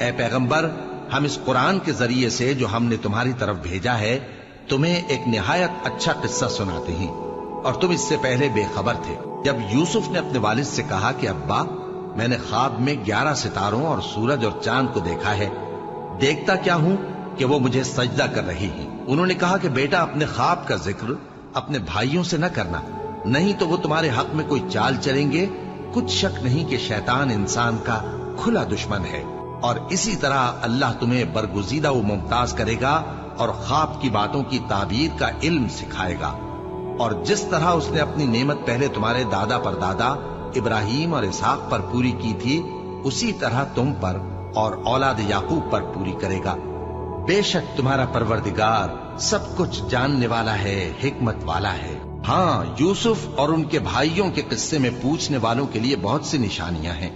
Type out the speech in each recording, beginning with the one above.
اے پیغمبر، ہم اس قرآن کے ذریعے سے جو ہم نے تمہاری طرف بھیجا ہے تمہیں ایک نہایت اچھا قصہ سناتے ہیں، اور تم اس سے پہلے بے خبر تھے۔ جب یوسف نے اپنے والد سے کہا کہ ابا، میں نے خواب میں 11 ستاروں اور سورج اور چاند کو دیکھا ہے، دیکھتا کیا ہوں کہ وہ مجھے سجدہ کر رہی ہیں۔ انہوں نے کہا کہ بیٹا، اپنے خواب کا ذکر اپنے بھائیوں سے نہ کرنا، نہیں تو وہ تمہارے حق میں کوئی چال چلیں گے۔ کچھ شک نہیں کہ شیطان انسان کا کھلا دشمن ہے، اور اسی طرح اللہ تمہیں برگزیدہ و ممتاز کرے گا اور خواب کی باتوں کی تعبیر کا علم سکھائے گا، اور جس طرح اس نے اپنی نعمت پہلے تمہارے دادا پر دادا ابراہیم اور اسحاق پر پوری کی تھی، اسی طرح تم پر اور اولاد یعقوب پر پوری کرے گا۔ بے شک تمہارا پروردگار سب کچھ جاننے والا ہے، حکمت والا ہے۔ ہاں، یوسف اور ان کے بھائیوں کے قصے میں پوچھنے والوں کے لیے بہت سی نشانیاں ہیں۔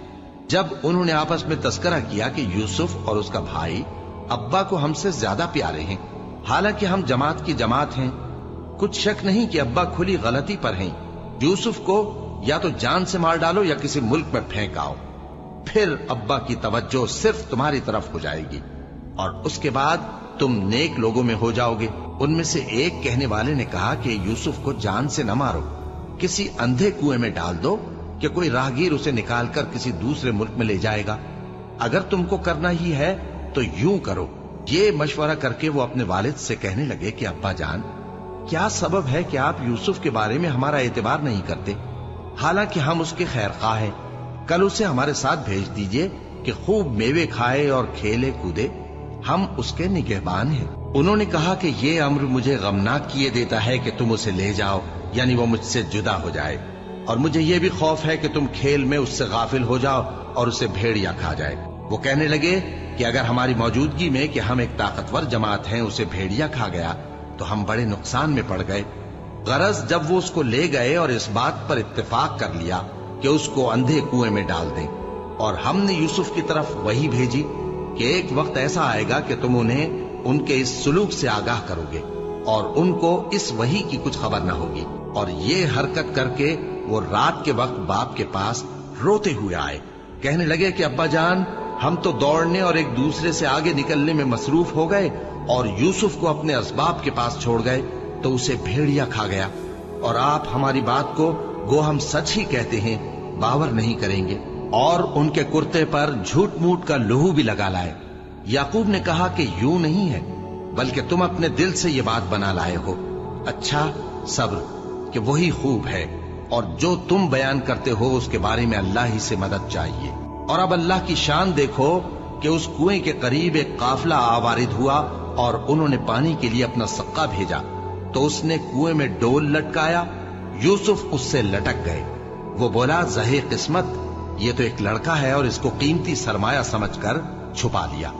جب انہوں نے آپس میں تذکرہ کیا کہ یوسف اور اس کا بھائی ابا کو ہم سے زیادہ پیارے ہیں، حالانکہ ہم جماعت کی جماعت ہیں، کچھ شک نہیں کہ ابا کھلی غلطی پر ہیں۔ یوسف کو یا تو جان سے مار ڈالو یا کسی ملک میں پھینک آؤ، پھر ابا کی توجہ صرف تمہاری طرف ہو جائے گی، اور اس کے بعد تم نیک لوگوں میں ہو جاؤ گے۔ ان میں سے ایک کہنے والے نے کہا کہ یوسف کو جان سے نہ مارو، کسی اندھے کنویں میں ڈال دو کہ کوئی راہگیر اسے نکال کر کسی دوسرے ملک میں لے جائے گا۔ اگر تم کو کرنا ہی ہے تو یوں کرو۔ یہ مشورہ کر کے وہ اپنے والد سے کہنے لگے کہ ابا جان، کیا سبب ہے کہ آپ یوسف کے بارے میں ہمارا اعتبار نہیں کرتے؟ حالانکہ ہم اس کے خیر خواہ ہیں، کل اسے ہمارے ساتھ بھیج دیجئے کہ خوب میوے کھائے اور کھیلے کودے، ہم اس کے نگہبان ہیں۔ انہوں نے کہا کہ یہ امر مجھے غمناک کیے دیتا ہے کہ تم اسے لے جاؤ، یعنی وہ مجھ سے جدا ہو جائے، اور مجھے یہ بھی خوف ہے کہ تم کھیل میں اس سے غافل ہو جاؤ اور اسے بھیڑیا کھا جائے۔ وہ کہنے لگے کہ اگر ہماری موجودگی میں کہ ہم ایک طاقتور جماعت ہیں اسے بھیڑیا کھا گیا تو ہم بڑے نقصان میں پڑ گئے۔ غرض جب وہ اس کو لے گئے اور اس بات پر اتفاق کر لیا کہ اس کو اندھے کنویں میں ڈال دیں، اور ہم نے یوسف کی طرف وحی بھیجی کہ ایک وقت ایسا آئے گا کہ تم انہیں ان کے اس سلوک سے آگاہ کرو گے، اور ان کو اس وحی کی کچھ خبر نہ ہوگی۔ اور یہ حرکت کر کے وہ رات کے وقت باپ کے پاس روتے ہوئے آئے، کہنے لگے کہ ابا جان، ہم تو دوڑنے اور ایک دوسرے سے آگے نکلنے میں مصروف ہو گئے اور یوسف کو اپنے اسباب کے پاس چھوڑ گئے تو اسے بھیڑیا کھا گیا، اور آپ ہماری بات کو گو ہم سچ ہی کہتے ہیں باور نہیں کریں گے۔ اور ان کے کرتے پر جھوٹ موٹ کا لہو بھی لگا لائے۔ یعقوب نے کہا کہ یوں نہیں ہے، بلکہ تم اپنے دل سے یہ بات بنا لائے ہو۔ اچھا، صبر کہ وہی خوب ہے، اور جو تم بیان کرتے ہو اس کے بارے میں اللہ ہی سے مدد چاہیے۔ اور اب اللہ کی شان دیکھو کہ اس کنویں کے قریب ایک قافلہ آوارد ہوا اور انہوں نے پانی کے لیے اپنا سقا بھیجا، تو اس نے کنویں میں ڈول لٹکایا، یوسف اس سے لٹک گئے۔ وہ بولا، زہے قسمت، یہ تو ایک لڑکا ہے، اور اس کو قیمتی سرمایہ سمجھ کر چھپا لیا۔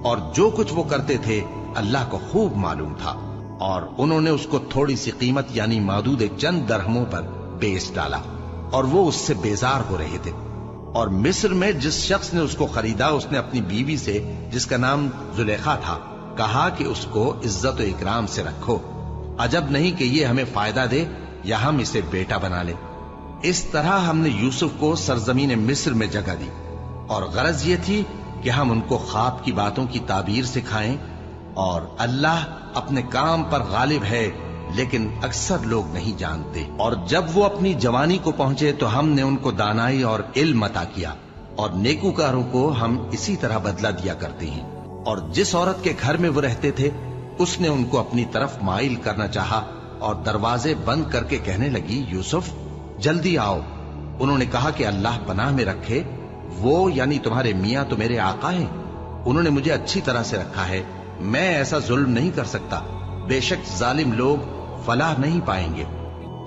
اور جو کچھ وہ کرتے تھے اللہ کو خوب معلوم تھا، اور انہوں نے اس کو تھوڑی سی قیمت یعنی معدود چند درہموں پر بیچ ڈالا، اور وہ اس سے بیزار ہو رہے تھے۔ اور مصر میں جس شخص نے اس کو خریدا، اس نے اپنی بیوی سے جس کا نام زلیخا تھا کہا کہ اس کو عزت و اکرام سے رکھو، عجب نہیں کہ یہ ہمیں فائدہ دے یا ہم اسے بیٹا بنا لیں۔ اس طرح ہم نے یوسف کو سرزمین مصر میں جگہ دی، اور غرض یہ تھی کہ ہم ان کو خواب کی باتوں کی تعبیر سکھائیں، اور اللہ اپنے کام پر غالب ہے لیکن اکثر لوگ نہیں جانتے۔ اور جب وہ اپنی جوانی کو پہنچے تو ہم نے ان کو دانائی اور علم عطا کیا، اور نیکوکاروں کو ہم اسی طرح بدلہ دیا کرتے ہیں۔ اور جس عورت کے گھر میں وہ رہتے تھے اس نے ان کو اپنی طرف مائل کرنا چاہا، اور دروازے بند کر کے کہنے لگی، یوسف جلدی آؤ۔ انہوں نے کہا کہ اللہ پناہ میں رکھے، وہ یعنی تمہارے میاں تو میرے آقا ہیں، انہوں نے مجھے اچھی طرح سے رکھا ہے، میں ایسا ظلم نہیں کر سکتا، بے شک ظالم لوگ فلاح نہیں پائیں گے۔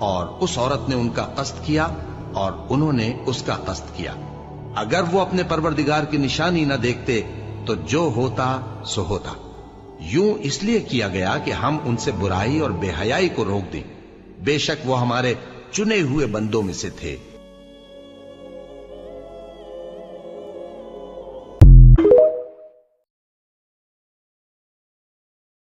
اور اس عورت نے ان کا قصد کیا اور انہوں نے اس کا قصد کیا۔ اگر وہ اپنے پروردگار کی نشانی نہ دیکھتے تو جو ہوتا سو ہوتا۔ یوں اس لیے کیا گیا کہ ہم ان سے برائی اور بے حیائی کو روک دیں، بے شک وہ ہمارے چنے ہوئے بندوں میں سے تھے۔